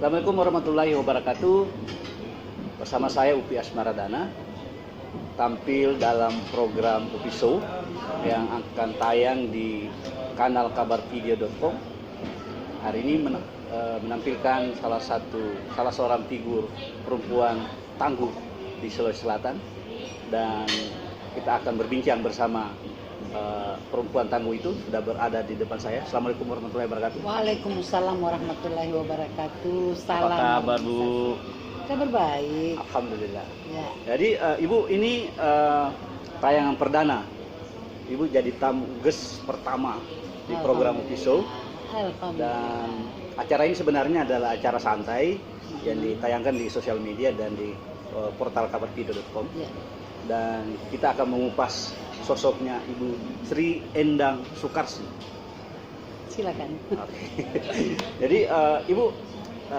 Assalamualaikum warahmatullahi wabarakatuh. Bersama saya Upi Asmaradana, tampil dalam program Upi Show yang akan tayang di kanal kabarvideo.com. Hari ini menampilkan salah seorang figur perempuan tangguh di Sulawesi Selatan, dan kita akan berbincang bersama perempuan tangguh itu. Sudah berada di depan saya. Assalamualaikum warahmatullahi wabarakatuh. Waalaikumsalam warahmatullahi wabarakatuh. Salam. Apa kabar, Bu? Kabar baik. Alhamdulillah. Ya. Jadi Ibu, ini tayangan perdana. Ibu jadi tamu guest pertama di program Upi Show. Alhamdulillah. Dan acara ini sebenarnya adalah acara santai yang ditayangkan di sosial media dan di portal kabarvideo.com. Ya. Dan kita akan mengupas sosoknya Ibu Sri Endang Sukarsi. Silakan. Oke. Jadi Ibu,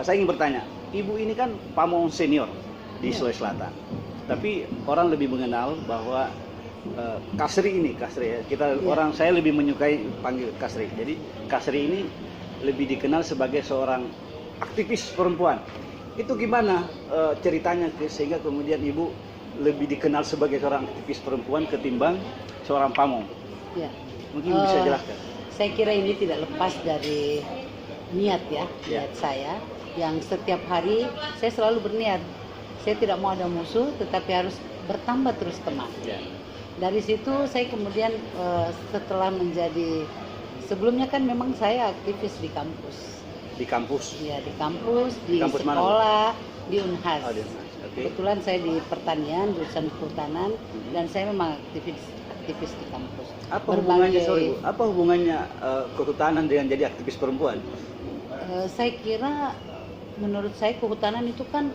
saya ingin bertanya, Ibu ini kan pamong senior di Sulawesi Selatan, tapi orang lebih mengenal bahwa Kasri ya. Saya lebih menyukai panggil Kasri. Jadi Kasri ini lebih dikenal sebagai seorang aktivis perempuan. Itu gimana ceritanya sehingga kemudian Ibu lebih dikenal sebagai seorang aktivis perempuan ketimbang seorang pamong? Ya. Mungkin bisa jelaskan. Saya kira ini tidak lepas dari niat niat saya, yang setiap hari saya selalu berniat. Saya tidak mau ada musuh, tetapi harus bertambah terus teman. Ya. Dari situ saya kemudian setelah menjadi, sebelumnya kan memang saya aktivis di kampus. Di kampus? Ya, di kampus, di kampus sekolah, mana? Di Unhas. Oh, di Unhas. Okay. Kebetulan saya di pertanian, jurusan kehutanan, dan saya memang aktivis di kampus. Apa hubungannya, Bu? Apa hubungannya kehutanan dengan jadi aktivis perempuan? Saya kira, menurut saya kehutanan itu kan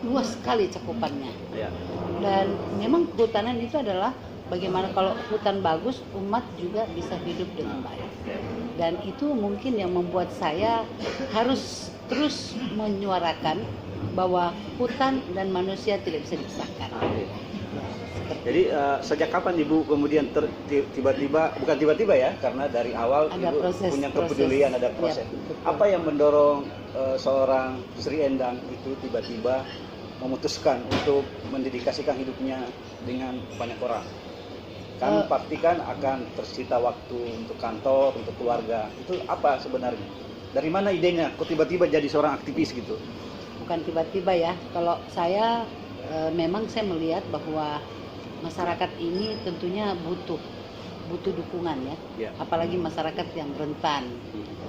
luas sekali cakupannya. Ya. Dan memang kehutanan itu adalah bagaimana kalau hutan bagus, umat juga bisa hidup dengan baik. Dan itu mungkin yang membuat saya harus terus menyuarakan bahwa hutan dan manusia tidak bisa dipisahkan. Jadi sejak kapan Ibu kemudian tiba-tiba, bukan tiba-tiba ya, karena dari awal ada Ibu punya kepedulian, ada proses. Ya, apa yang mendorong seorang Sri Endang itu tiba-tiba memutuskan untuk mendedikasikan hidupnya dengan banyak orang? Kan pasti kan akan tersita waktu untuk kantor, untuk keluarga. Itu apa sebenarnya? Dari mana idenya? Kok tiba-tiba jadi seorang aktivis gitu? Bukan tiba-tiba ya. Kalau saya memang saya melihat bahwa masyarakat ini tentunya butuh dukungan ya. Apalagi masyarakat yang rentan,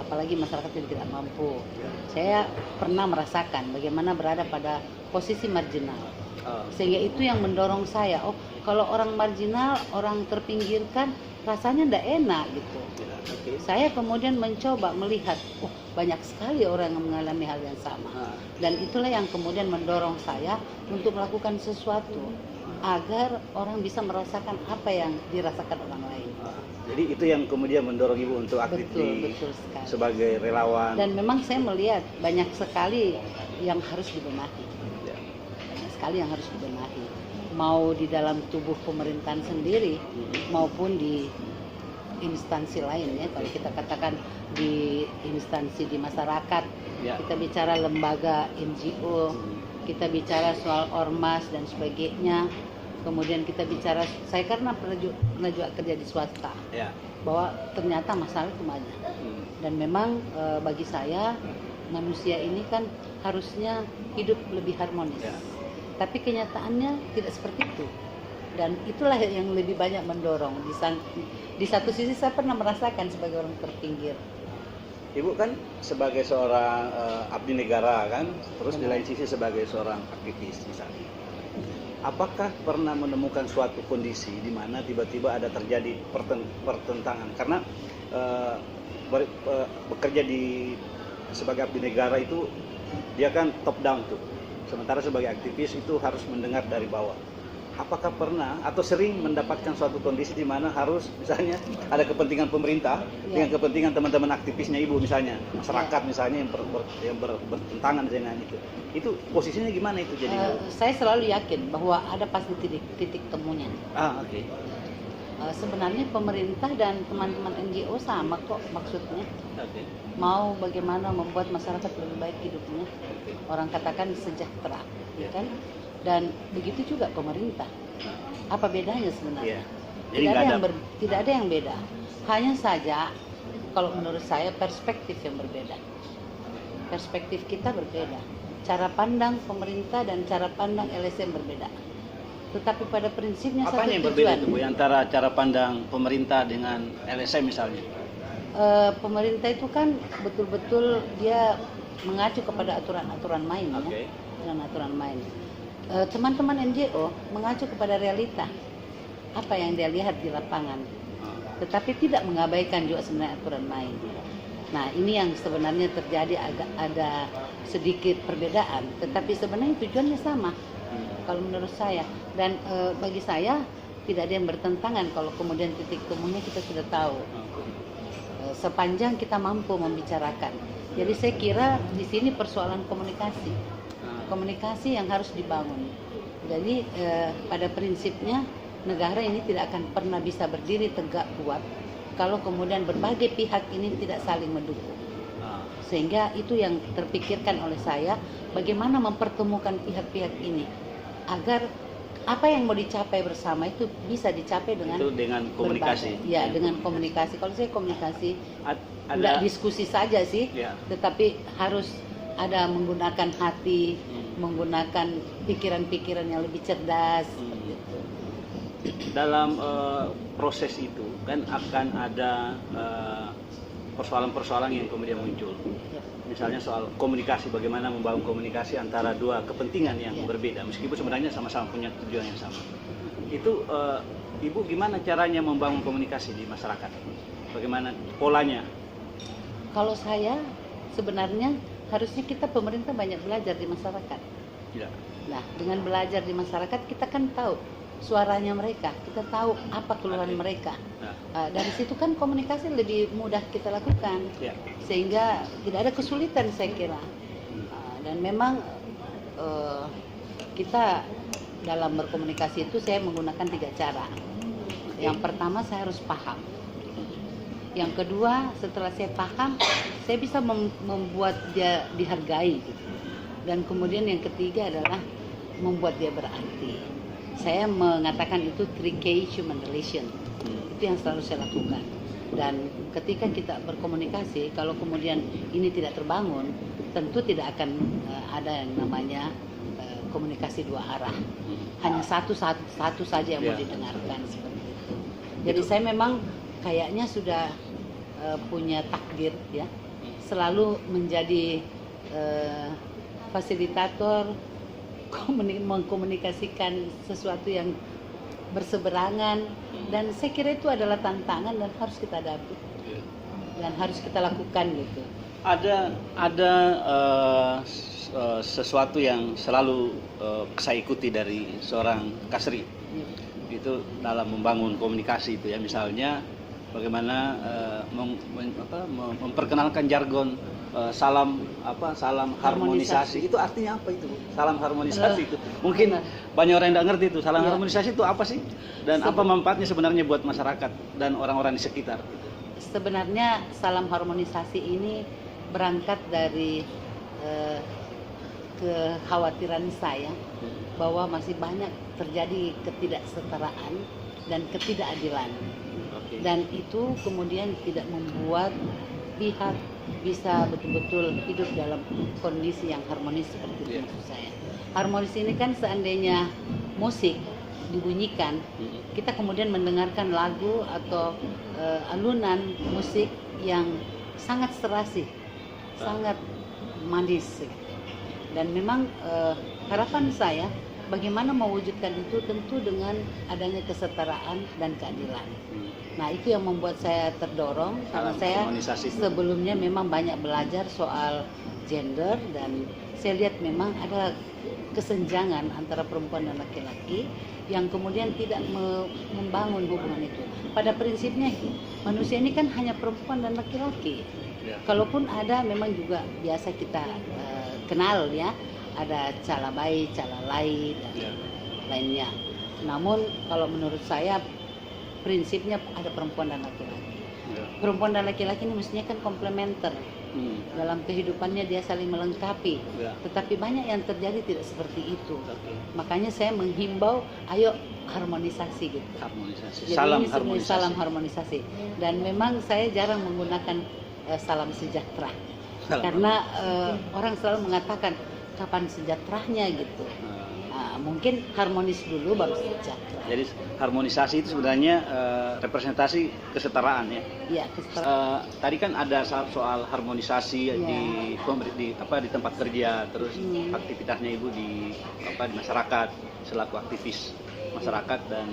apalagi masyarakat yang tidak mampu. Saya pernah merasakan bagaimana berada pada posisi marginal, sehingga itu yang mendorong saya. Oh, kalau orang marginal, orang terpinggirkan, rasanya tidak enak gitu. Saya kemudian mencoba melihat, oh banyak sekali orang yang mengalami hal yang sama, dan itulah yang kemudian mendorong saya untuk melakukan sesuatu agar orang bisa merasakan apa yang dirasakan orang lain. Jadi itu yang kemudian mendorong Ibu untuk aktif sebagai relawan. Dan memang saya melihat banyak sekali yang harus dibenahi. Banyak sekali yang harus dibenahi. Mau di dalam tubuh pemerintahan sendiri maupun di instansi lain ya. Kalau kita katakan di instansi di masyarakat, kita bicara lembaga NGO, kita bicara soal ormas dan sebagainya. Kemudian kita bicara, saya karena pernah juga kerja di swasta, bahwa ternyata masalah itu banyak. Dan memang bagi saya manusia ini kan harusnya hidup lebih harmonis. Tapi kenyataannya tidak seperti itu. Dan itulah yang lebih banyak mendorong. Di satu sisi saya pernah merasakan sebagai orang terpinggir. Ibu kan sebagai seorang abdi negara kan, terus di lain sisi sebagai seorang aktivis misalnya. Apakah pernah menemukan suatu kondisi di mana tiba-tiba ada terjadi pertentangan? Karena bekerja sebagai abdi negara itu dia kan top down tuh. Sementara sebagai aktivis itu harus mendengar dari bawah. Apakah pernah atau sering mendapatkan suatu kondisi di mana harus misalnya ada kepentingan pemerintah dengan kepentingan teman-teman aktivisnya Ibu misalnya, masyarakat misalnya yang bertentangan dengan itu. Itu posisinya gimana itu jadinya? Saya selalu yakin bahwa ada pasti titik temunya. Oke. Sebenarnya pemerintah dan teman-teman NGO sama kok maksudnya. Oke. Mau bagaimana membuat masyarakat lebih baik hidupnya. Orang katakan sejahtera, ya kan? Dan begitu juga pemerintah. Apa bedanya sebenarnya? Iya. Jadi Tidak ada yang beda. Hanya saja kalau menurut saya perspektif yang berbeda. Perspektif kita berbeda. Cara pandang pemerintah dan cara pandang LSM berbeda. Tetapi pada prinsipnya apa satu yang berbeda tujuan. itu, Bu, antara cara pandang pemerintah dengan LSM misalnya? Pemerintah itu kan betul-betul dia mengacu kepada aturan-aturan main, Oke. ya, dengan aturan main. Teman-teman NGO mengacu kepada realita, apa yang dia lihat di lapangan, tetapi tidak mengabaikan juga sebenarnya aturan main. Nah, ini yang sebenarnya terjadi, agak ada sedikit perbedaan, tetapi sebenarnya tujuannya sama. Kalau menurut saya, dan bagi saya tidak ada yang bertentangan kalau kemudian titik temunya kita sudah tahu. Sepanjang kita mampu membicarakan. Jadi saya kira di sini persoalan komunikasi. Komunikasi yang harus dibangun. Jadi pada prinsipnya negara ini tidak akan pernah bisa berdiri tegak kuat kalau kemudian berbagai pihak ini tidak saling mendukung. Sehingga itu yang terpikirkan oleh saya, bagaimana mempertemukan pihak-pihak ini agar apa yang mau dicapai bersama itu bisa dicapai dengan komunikasi. Ya, dengan komunikasi. Kalau saya komunikasi Ada diskusi saja sih, ya. tetapi harus ada menggunakan hati, menggunakan pikiran-pikiran yang lebih cerdas. Seperti itu. Dalam proses itu kan akan ada persoalan-persoalan yang kemudian muncul. Ya. Misalnya soal komunikasi, bagaimana membangun komunikasi antara dua kepentingan yang Ya. berbeda, meskipun sebenarnya sama-sama punya tujuan yang sama. Itu Ibu gimana caranya membangun komunikasi di masyarakat? Bagaimana polanya? Kalau saya sebenarnya harusnya kita pemerintah banyak belajar di masyarakat. Tidak. Nah, dengan belajar di masyarakat kita kan tahu suaranya mereka, kita tahu apa keluhan mereka. Dari situ kan komunikasi lebih mudah kita lakukan, Ya. sehingga tidak ada kesulitan saya kira. Dan memang kita dalam berkomunikasi itu saya menggunakan 3 cara. Yang pertama saya harus paham. Yang kedua setelah saya paham, saya bisa membuat dia dihargai. Dan kemudian yang ketiga adalah membuat dia berarti. Saya mengatakan itu 3K human relation. Itu yang selalu saya lakukan. Dan ketika kita berkomunikasi, kalau kemudian ini tidak terbangun, tentu tidak akan ada yang namanya komunikasi 2 arah. Hanya satu saja yang mau didengarkan seperti itu. Jadi saya memang kayaknya sudah punya takdir ya, selalu menjadi fasilitator, mengkomunikasikan sesuatu yang berseberangan, dan saya kira itu adalah tantangan dan harus kita hadapi dan harus kita lakukan gitu. Ada sesuatu yang selalu saya ikuti dari seorang Kasri, itu dalam membangun komunikasi itu ya, misalnya bagaimana memperkenalkan jargon salam harmonisasi. Itu artinya apa itu? Salam harmonisasi itu. Mungkin banyak orang yang tidak ngerti itu. Salam harmonisasi itu apa sih? Dan apa manfaatnya sebenarnya buat masyarakat dan orang-orang di sekitar? Sebenarnya salam harmonisasi ini berangkat dari kekhawatiran saya bahwa masih banyak terjadi ketidaksetaraan dan ketidakadilan. Dan itu kemudian tidak membuat pihak bisa betul-betul hidup dalam kondisi yang harmonis seperti itu maksud saya. Harmonis ini kan seandainya musik dibunyikan, kita kemudian mendengarkan lagu atau alunan musik yang sangat serasi, sangat manis. Dan memang harapan saya bagaimana mewujudkan itu tentu dengan adanya kesetaraan dan keadilan. Nah, itu yang membuat saya terdorong karena saya sebelumnya memang banyak belajar soal gender dan saya lihat memang ada kesenjangan antara perempuan dan laki-laki yang kemudian tidak membangun hubungan itu. Pada prinsipnya manusia ini kan hanya perempuan dan laki-laki. Kalaupun ada memang juga biasa kita kenal ya, ada cala baik, cala lain dan lainnya. Namun kalau menurut saya prinsipnya ada perempuan dan laki-laki. Ya. Perempuan dan laki-laki ini mestinya kan komplementer. Dalam kehidupannya dia saling melengkapi. Ya. Tetapi banyak yang terjadi tidak seperti itu. Oke. Makanya saya menghimbau, ayo harmonisasi gitu. Harmonisasi. Jadi Salam ini sebenarnya harmonisasi. salam harmonisasi. Dan memang saya jarang menggunakan salam sejahtera. Karena orang selalu mengatakan kapan sejahteranya gitu. Mungkin harmonis dulu baru sejahtera. Jadi harmonisasi itu sebenarnya representasi kesetaraan ya. Iya, kesetaraan. Tadi kan ada soal harmonisasi di tempat kerja, terus aktivitasnya Ibu di masyarakat selaku aktivis masyarakat, dan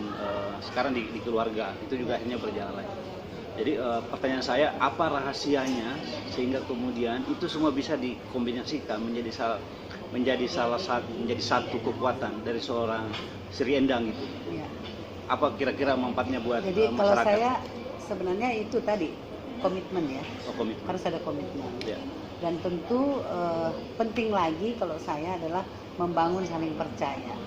sekarang di keluarga itu juga akhirnya berjalan. Jadi pertanyaan saya, apa rahasianya sehingga kemudian itu semua bisa dikombinasikan menjadi satu kekuatan dari seorang Sri Endang gitu. Ya. Apa kira-kira manfaatnya buat Jadi masyarakat? kalau saya sebenarnya itu tadi komitmen ya. Komitmen. Harus ada komitmen. Ya. Dan tentu penting lagi kalau saya adalah membangun saling percaya.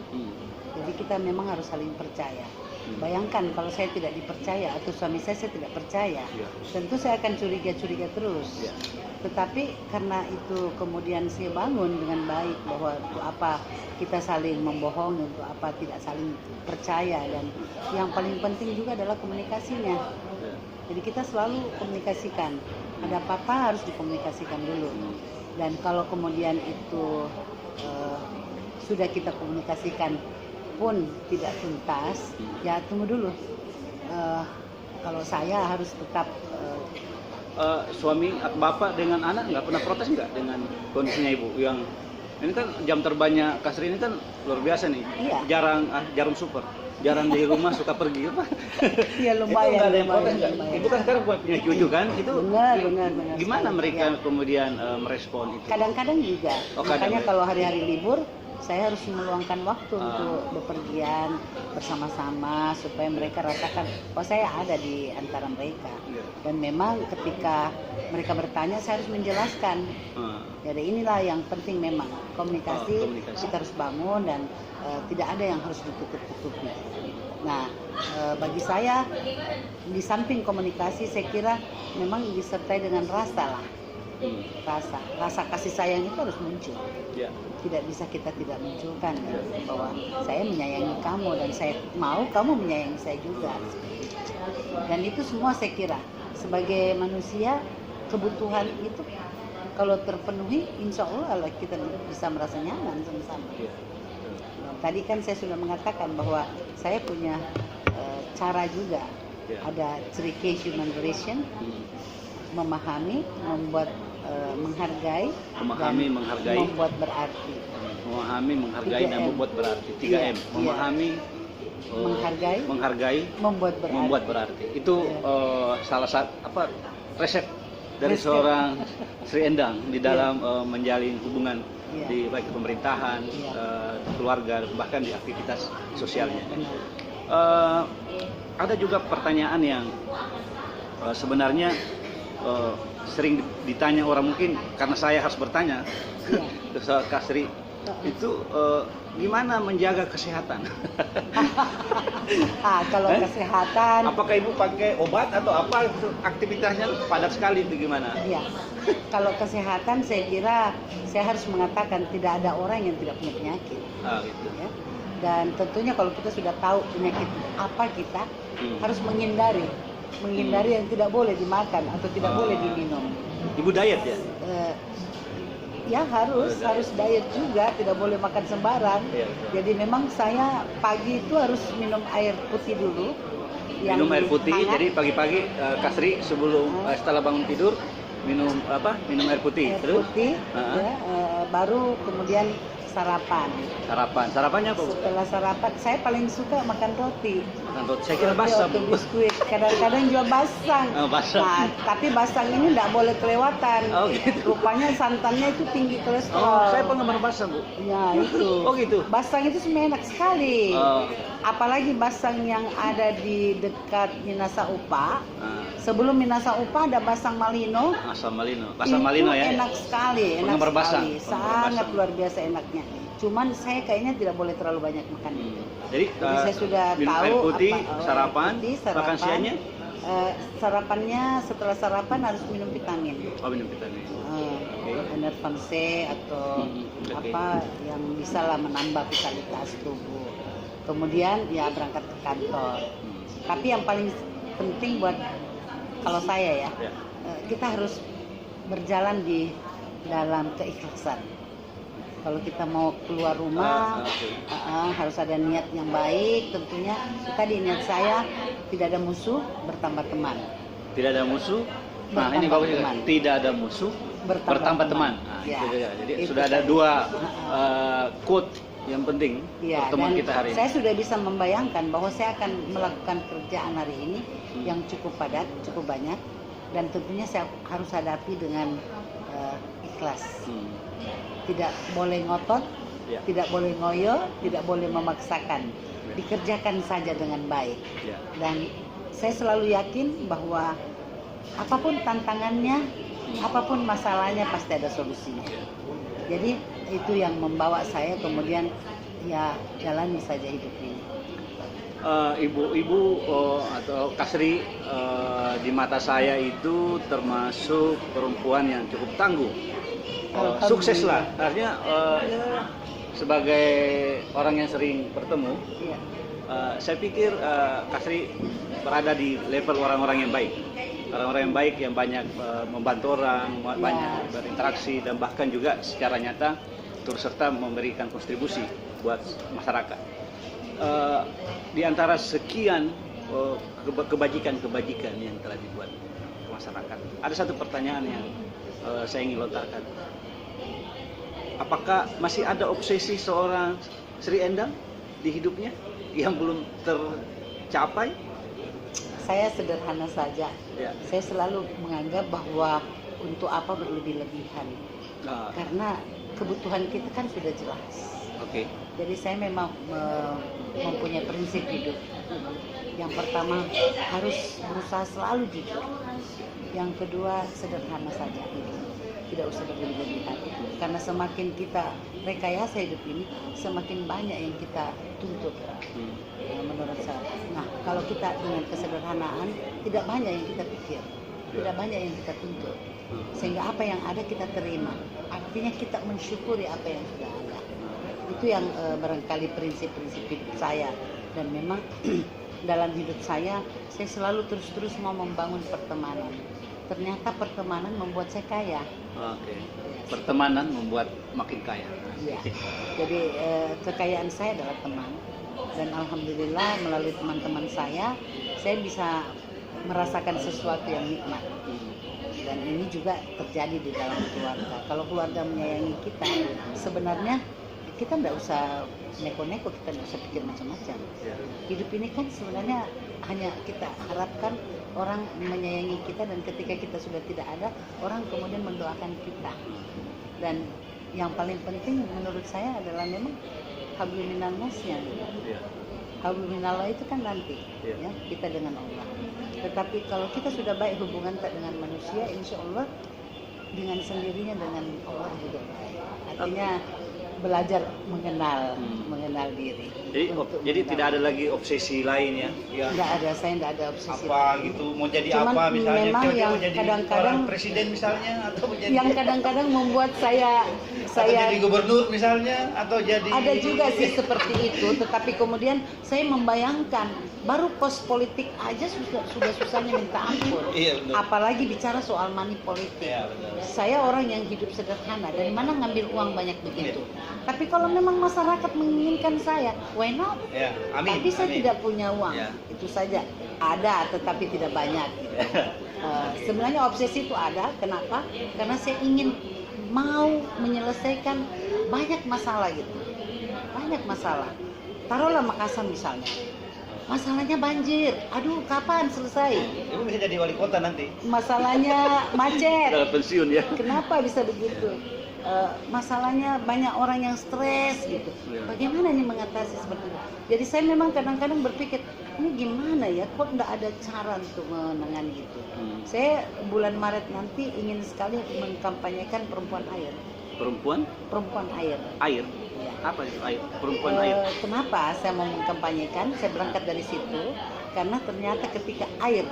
Jadi kita memang harus saling percaya. Bayangkan kalau saya tidak dipercaya atau suami saya tidak percaya, tentu saya akan curiga-curiga terus. Tetapi karena itu kemudian saya bangun dengan baik bahwa untuk apa kita saling membohong, untuk apa tidak saling percaya, dan yang paling penting juga adalah komunikasinya. Jadi kita selalu komunikasikan. Ada apa-apa harus dikomunikasikan dulu. Dan kalau kemudian itu sudah kita komunikasikan pun tidak tuntas, ya tunggu dulu. Kalau saya harus tetap suami bapak dengan anak nggak pernah protes nggak dengan kondisinya Ibu yang ini kan jam terbangnya Kak Sri ini kan luar biasa nih. Iya. Jarum super, jarang di rumah, suka pergi apa. Iya, lumayan. Itu nggak ada yang protes lumayan, nggak? lumayan. Ibu kan sekarang punya cucu kan, itu benar gimana sekali. mereka Ya. kemudian merespon itu? Kadang-kadang juga. Oh, kadang Makanya ya. kalau hari-hari libur saya harus meluangkan waktu untuk bepergian bersama-sama supaya mereka rasakan oh saya ada di antara mereka. Dan memang ketika mereka bertanya saya harus menjelaskan. Jadi inilah yang penting memang komunikasi. Kita harus bangun dan tidak ada yang harus ditutup-tutupi. Nah, bagi saya di samping komunikasi saya kira memang disertai dengan rasa lah. Rasa kasih sayang itu harus muncul. Tidak bisa kita tidak munculkan ya, bahwa saya menyayangi kamu dan saya mau kamu menyayangi saya juga. Dan itu semua saya kira sebagai manusia kebutuhan itu kalau terpenuhi, insya Allah kita bisa merasa nyaman sama-sama. Tadi kan saya sudah mengatakan bahwa saya punya cara juga. Ada 3K human relation, memahami, membuat menghargai, menghargai, membuat berarti. Memahami, menghargai, dan membuat berarti. 3M. Memahami, menghargai, membuat berarti. Itu salah satu resep dari seorang Sri Endang di dalam menjalin hubungan di baik pemerintahan, keluarga, bahkan di aktivitas sosialnya. Ada juga pertanyaan yang sebenarnya sering ditanya orang, mungkin karena saya harus bertanya ke Kak Sri, itu gimana menjaga kesehatan? Kalau kesehatan, apakah Ibu pakai obat atau apa? Aktivitasnya padat sekali itu gimana? Iya. Kalau kesehatan saya kira saya harus mengatakan tidak ada orang yang tidak punya penyakit. Gitu. Ya. Dan tentunya kalau kita sudah tahu penyakit apa kita harus menghindari yang tidak boleh dimakan atau tidak boleh diminum. Ibu diet ya? Ya harus diet juga, tidak boleh makan sembarang. Jadi memang saya pagi itu harus minum air putih dulu. Minum air putih, hangat. Jadi pagi-pagi Kak Sri sebelum setelah bangun tidur minum air putih. Terus baru kemudian sarapannya apa? Setelah sarapan saya paling suka makan roti. Saya kira basah, atau biskuit. Kadang-kadang juga basang. Nah, tapi basang ini tidak boleh kelewatan. Gitu. Rupanya santannya itu tinggi kolesterol. Saya penggemar basang, Bu. Ya, itu. Gitu. Basang itu sebenarnya enak sekali. Apalagi basang yang ada di dekat Minasa Upa. Sebelum Minasa Upa ada basang Malino. Basang Malino ya. Enak sekali, Penggemar basang. sangat luar biasa enaknya. Cuman saya kayaknya tidak boleh terlalu banyak makan itu. Jadi saya sudah minum tahu air putih, apa sarapan, makan siangnya? Sarapannya setelah sarapan harus minum vitamin. Oh, minum vitamin. Enervan C atau Okay. apa yang bisa lah menambah vitalitas tubuh. Kemudian ya berangkat ke kantor. Tapi yang paling penting buat kalau saya ya, kita harus berjalan di dalam keikhlasan. Kalau kita mau keluar rumah, harus ada niat yang baik. Tentunya tadi niat saya tidak ada musuh, bertambah teman. Tidak ada musuh. Nah, Bertambah ini bagus juga. teman. Tidak ada musuh, bertambah teman. Nah, Ya, jadi itu sudah ada tadi. dua quote yang penting Ya, pertemuan dan kita hari ini. saya sudah bisa membayangkan bahwa saya akan melakukan kerjaan hari ini yang cukup padat, cukup banyak, dan tentunya saya harus hadapi dengan ikhlas. Tidak boleh ngotot, Ya. tidak boleh ngoyo, tidak boleh memaksakan. Dikerjakan saja dengan baik. Ya. Dan saya selalu yakin bahwa apapun tantangannya, apapun masalahnya pasti ada solusinya. Jadi itu yang membawa saya kemudian ya jalani saja hidup ini. Ibu-ibu atau Kasri di mata saya itu termasuk perempuan yang cukup tangguh. Sukses lah, artinya sebagai orang yang sering bertemu, Ya. saya pikir Kasri berada di level orang-orang yang baik. Orang-orang yang baik yang banyak membantu orang, banyak berinteraksi dan bahkan juga secara nyata turut serta memberikan kontribusi buat masyarakat. Di antara sekian kebajikan-kebajikan yang telah dibuat ke masyarakat, ada satu pertanyaan yang saya ingin lontarkan. Apakah masih ada obsesi seorang Sri Endang di hidupnya yang belum tercapai? Saya sederhana saja. Ya. Saya selalu menganggap bahwa untuk apa berlebih-lebihan. Karena kebutuhan kita kan sudah jelas. Oke. Jadi saya memang mempunyai prinsip hidup. Yang pertama harus berusaha selalu jujur. Yang kedua sederhana saja hidup. Tidak usah berlebih-lebihan. Karena semakin kita rekayasa hidup ini, semakin banyak yang kita tuntut. Menurut saya. Nah, kalau kita dengan kesederhanaan, tidak banyak yang kita pikir, tidak banyak yang kita tuntut. Sehingga apa yang ada kita terima. Artinya kita mensyukuri apa yang sudah ada. Itu yang barangkali prinsip-prinsip hidup saya. Dan memang dalam hidup saya selalu terus-terus mau membangun pertemanan. Ternyata pertemanan membuat saya kaya. Oke. Pertemanan membuat makin kaya. Ya. Jadi kekayaan saya adalah teman. Dan alhamdulillah melalui teman-teman saya bisa merasakan sesuatu yang nikmat. Dan ini juga terjadi di dalam keluarga. Kalau keluarga menyayangi kita, sebenarnya kita tidak usah neko-neko, kita tidak usah pikir macam-macam. Hidup ini kan sebenarnya hanya kita harapkan orang menyayangi kita, dan ketika kita sudah tidak ada, orang kemudian mendoakan kita. Dan yang paling penting menurut saya adalah memang hablum minannasnya. Hablum minallah itu kan nanti, ya, kita dengan Allah. Tetapi kalau kita sudah baik hubungan dengan manusia, insya Allah dengan sendirinya dengan Allah juga baik. Artinya belajar mengenal diri. Jadi tidak ada lagi obsesi lain ya? Tidak ada, saya tidak ada obsesi. Apa gitu, mau jadi Cuman apa misalnya? memang yang mau jadi kadang-kadang orang presiden misalnya, atau menjadi yang kadang-kadang membuat saya atau jadi gubernur misalnya, atau jadi ada juga sih seperti itu. Tetapi kemudian saya membayangkan baru pos politik aja sudah susahnya minta ampun. Iya, benar. Apalagi bicara soal money politik. Iya, benar. Saya orang yang hidup sederhana, dari mana ngambil uang banyak begitu. Tapi kalau memang masyarakat menginginkan saya, why not? Ya, amin. Tapi saya amin. tidak punya uang, Ya. itu saja. Ada, tetapi tidak banyak. Gitu. Sebenarnya obsesi itu ada. Kenapa? Karena saya ingin mau menyelesaikan banyak masalah gitu. Banyak masalah. Taruhlah Makassar misalnya. Masalahnya banjir. Aduh, kapan selesai? Ibu bisa jadi wali kota nanti. Masalahnya macet. Udah pensiun ya. Kenapa bisa begitu? Masalahnya banyak orang yang stres gitu. Bagaimana nih mengatasi seperti itu? Jadi saya memang kadang-kadang berpikir, ini gimana ya? Kok enggak ada cara untuk menangani itu? Saya bulan Maret nanti ingin sekali mengkampanyekan perempuan air. Perempuan air. air. Ya. Apa itu air? Perempuan air. Kenapa saya mau mengkampanyekan? Saya berangkat dari situ karena ternyata ketika air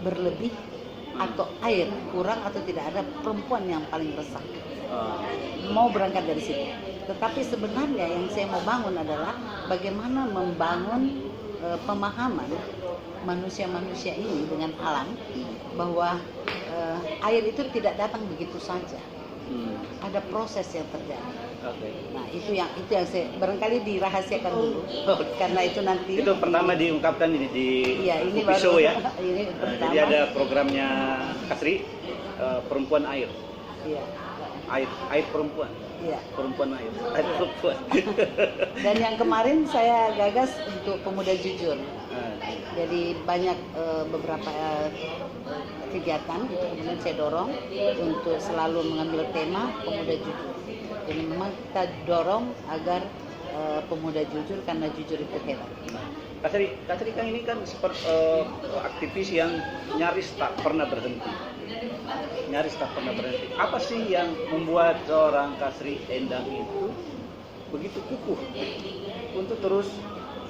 berlebih atau air kurang atau tidak ada, perempuan yang paling resah. Mau berangkat dari situ. Tetapi sebenarnya yang saya mau bangun adalah bagaimana membangun pemahaman manusia-manusia ini dengan alam bahwa air itu tidak datang begitu saja. Ada proses yang terjadi. Oke. Nah, itu yang saya barangkali dirahasiakan dulu. Karena itu nanti Itu pertama diungkapkan ini di Iya, ini Upiso baru ya. ini pertama. Jadi ada programnya Kasri, perempuan air. Iya. Air perempuan. Iya. Perempuan air perempuan. Dan yang kemarin saya gagas untuk pemuda jujur. Jadi banyak beberapa kegiatan itu kemudian saya dorong untuk selalu mengambil tema pemuda jujur. Jadi memang kita dorong agar pemuda jujur karena jujur itu hebat. Kasri kan ini kan seperti aktivis yang nyaris tak pernah berhenti. Apa sih yang membuat seorang Kasri Endang itu begitu kukuh untuk terus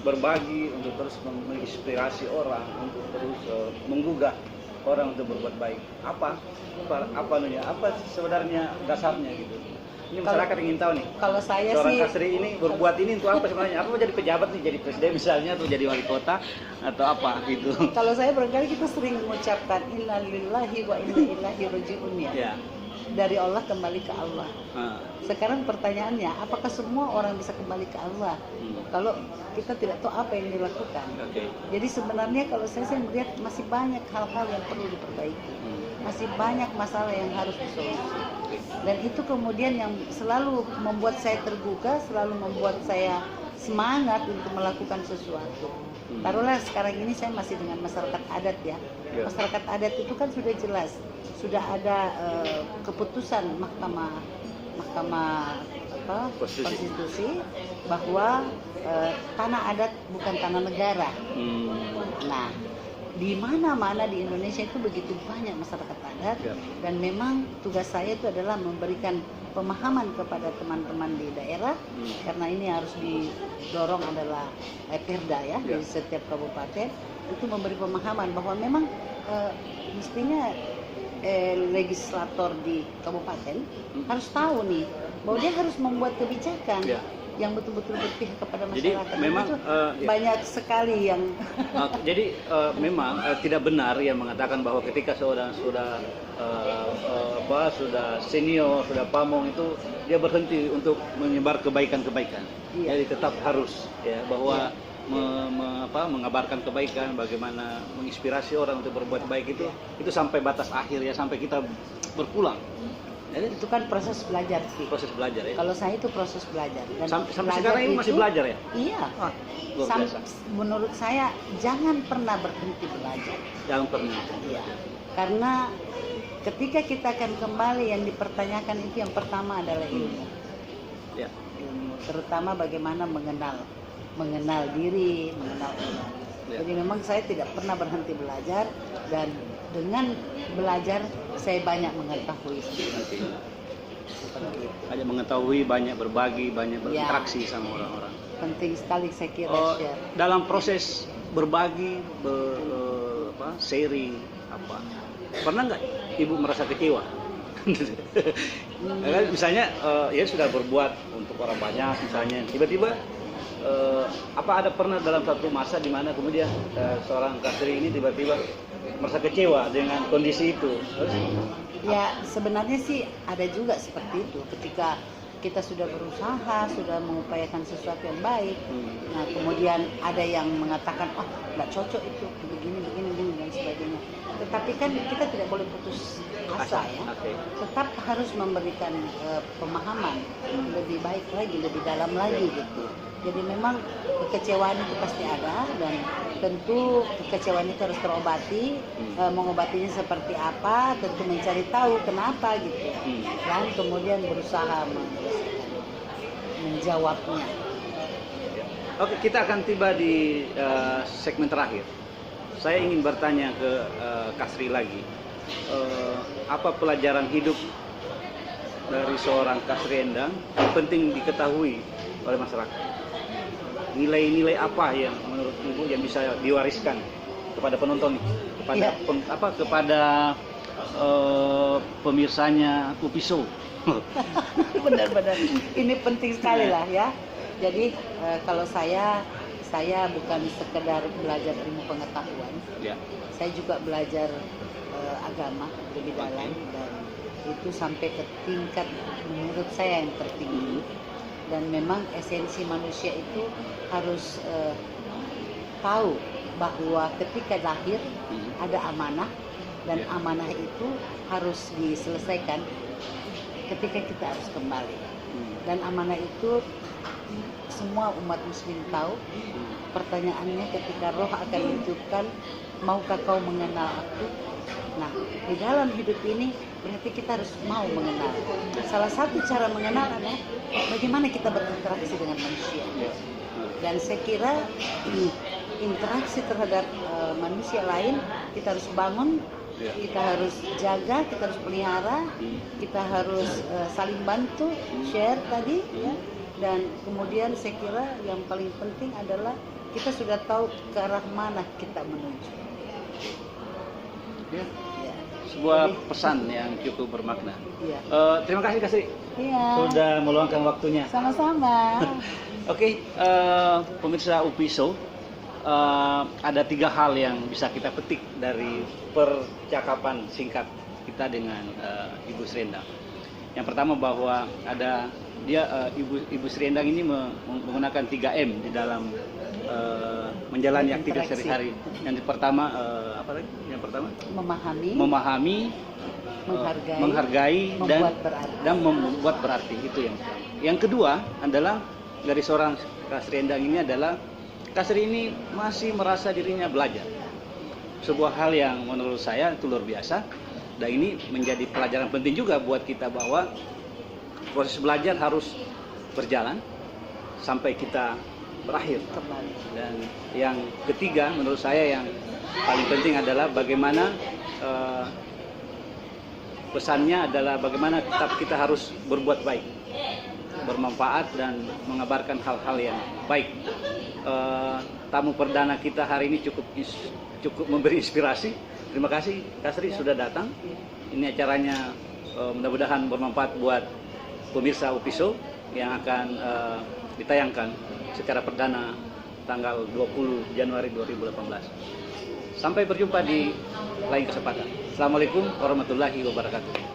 berbagi, untuk terus menginspirasi orang, untuk terus menggugah orang untuk berbuat baik? Apa sebenarnya dasarnya gitu? Ini masyarakat ingin tahu nih. Kalau saya seorang sih Kasri ini berbuat ini untuk apa sebenarnya? Apa jadi pejabat nih, jadi presiden misalnya, atau jadi wali kota, atau apa gitu? Kalau saya barangkali kita sering mengucapkan inna lillahi wa inna ilaihi raji'un ya. Ya. Dari Allah kembali ke Allah. Sekarang pertanyaannya, apakah semua orang bisa kembali ke Allah? Kalau kita tidak tahu apa yang dilakukan. Okay. Jadi sebenarnya kalau saya melihat masih banyak hal-hal yang perlu diperbaiki. Masih banyak masalah yang harus disolusi. Dan itu kemudian yang selalu membuat saya tergugah, selalu membuat saya semangat untuk melakukan sesuatu. Taruhlah sekarang ini saya masih dengan masyarakat adat ya. Masyarakat adat itu kan sudah jelas, sudah ada keputusan Mahkamah Konstitusi bahwa tanah adat bukan tanah negara. Nah, di mana-mana di Indonesia itu begitu banyak masyarakat adat, dan memang tugas saya itu adalah memberikan pemahaman kepada teman-teman di daerah, karena ini harus didorong adalah Perda ya, di setiap kabupaten itu memberi pemahaman bahwa memang mestinya legislator di kabupaten harus tahu nih bahwa dia harus membuat kebijakan yang betul-betul berpihak kepada masyarakat. Jadi memang banyak sekali yang jadi memang tidak benar yang mengatakan bahwa ketika seorang sudah senior, sudah pamong itu dia berhenti untuk menyebar kebaikan-kebaikan. Jadi tetap harus ya bahwa mengabarkan kebaikan, bagaimana menginspirasi orang untuk berbuat baik itu sampai batas akhir ya, sampai kita berpulang. Itu kan proses belajar sih. Proses belajar ya. Kalau saya itu proses belajar. Dan sampai sekarang ini masih belajar ya? Iya. Menurut saya jangan pernah berhenti belajar. Jangan pernah. Iya. Karena ketika kita akan kembali, yang dipertanyakan itu yang pertama adalah ilmu. Ya. Ilmu. Terutama bagaimana mengenal diri, mengenal Allah. Ya. Jadi memang saya tidak pernah berhenti belajar, dan dengan belajar saya banyak mengetahui. Banyak mengetahui, banyak berbagi, banyak berinteraksi sama orang-orang. Penting sekali saya kira. Dalam proses berbagi, sharing, pernah nggak Ibu merasa kecewa? Misalnya ya sudah berbuat untuk orang banyak, misalnya tiba-tiba ada pernah dalam satu masa di mana kemudian seorang Kasri ini tiba-tiba merasa kecewa dengan kondisi itu? Ya sebenarnya sih ada juga seperti itu, ketika kita sudah berusaha, sudah mengupayakan sesuatu yang baik, nah kemudian ada yang mengatakan nggak cocok itu, begini dan sebagainya. Tetapi kan kita tidak boleh putus asa ya, tetap harus memberikan pemahaman lebih baik lagi, lebih dalam lagi gitu. Jadi memang kekecewaan itu pasti ada, dan tentu kekecewaan itu harus terobati. Mengobatinya seperti apa, tentu mencari tahu kenapa gitu, dan kemudian berusaha menjawabnya. Oke, kita akan tiba di segmen terakhir. Saya ingin bertanya ke Kasri lagi, apa pelajaran hidup dari seorang Kasri Endang penting diketahui oleh masyarakat? Nilai-nilai apa yang menurut Ibu yang bisa diwariskan kepada penonton, kepada kepada pemirsanya UPI Show? Benar-benar ini penting sekali lah ya. Jadi kalau saya bukan sekedar belajar ilmu pengetahuan, saya juga belajar agama lebih dalam, dan itu sampai ke tingkat menurut saya yang tertinggi. Dan memang esensi manusia itu harus tahu bahwa ketika lahir ada amanah, dan amanah itu harus diselesaikan ketika kita harus kembali. Dan amanah itu semua umat muslim tahu. Pertanyaannya ketika roh akan dihidupkan, maukah kau mengenal aku? Nah, di dalam hidup ini berarti kita harus mau mengenal. Salah satu cara mengenal adalah bagaimana kita berinteraksi dengan manusia. Dan saya kira interaksi terhadap manusia lain kita harus bangun, kita harus jaga, kita harus pelihara, kita harus saling bantu, share tadi, ya. Dan kemudian saya kira yang paling penting adalah kita sudah tahu ke arah mana kita menuju. Ya. Sebuah pesan yang cukup bermakna. Ya. Terima kasih Kasri sudah meluangkan waktunya. Sama-sama. Oke, pemirsa UPI Show, ada 3 hal yang bisa kita petik dari percakapan singkat kita dengan Ibu Sri Endang. Yang pertama bahwa ada Ibu Sri Endang ini menggunakan 3M di dalam menjalani aktivitas sehari-hari. Yang pertama apa lagi? Yang pertama memahami, menghargai dan membuat berarti. Itu yang pertama. Yang kedua adalah dari seorang Kasri Endang ini adalah Kasri ini masih merasa dirinya belajar. Sebuah hal yang menurut saya itu luar biasa, dan ini menjadi pelajaran penting juga buat kita bahwa proses belajar harus berjalan sampai kita berakhir. Dan yang ketiga menurut saya yang paling penting adalah bagaimana pesannya adalah bagaimana tetap kita harus berbuat baik, bermanfaat dan mengabarkan hal-hal yang baik. Tamu perdana kita hari ini cukup memberi inspirasi. Terima kasih Kasri sudah datang. Ini acaranya mudah-mudahan bermanfaat buat pemirsa UPI Show yang akan ditayangkan secara perdana tanggal 20 Januari 2018. Sampai berjumpa di lain kesempatan. Assalamualaikum warahmatullahi wabarakatuh.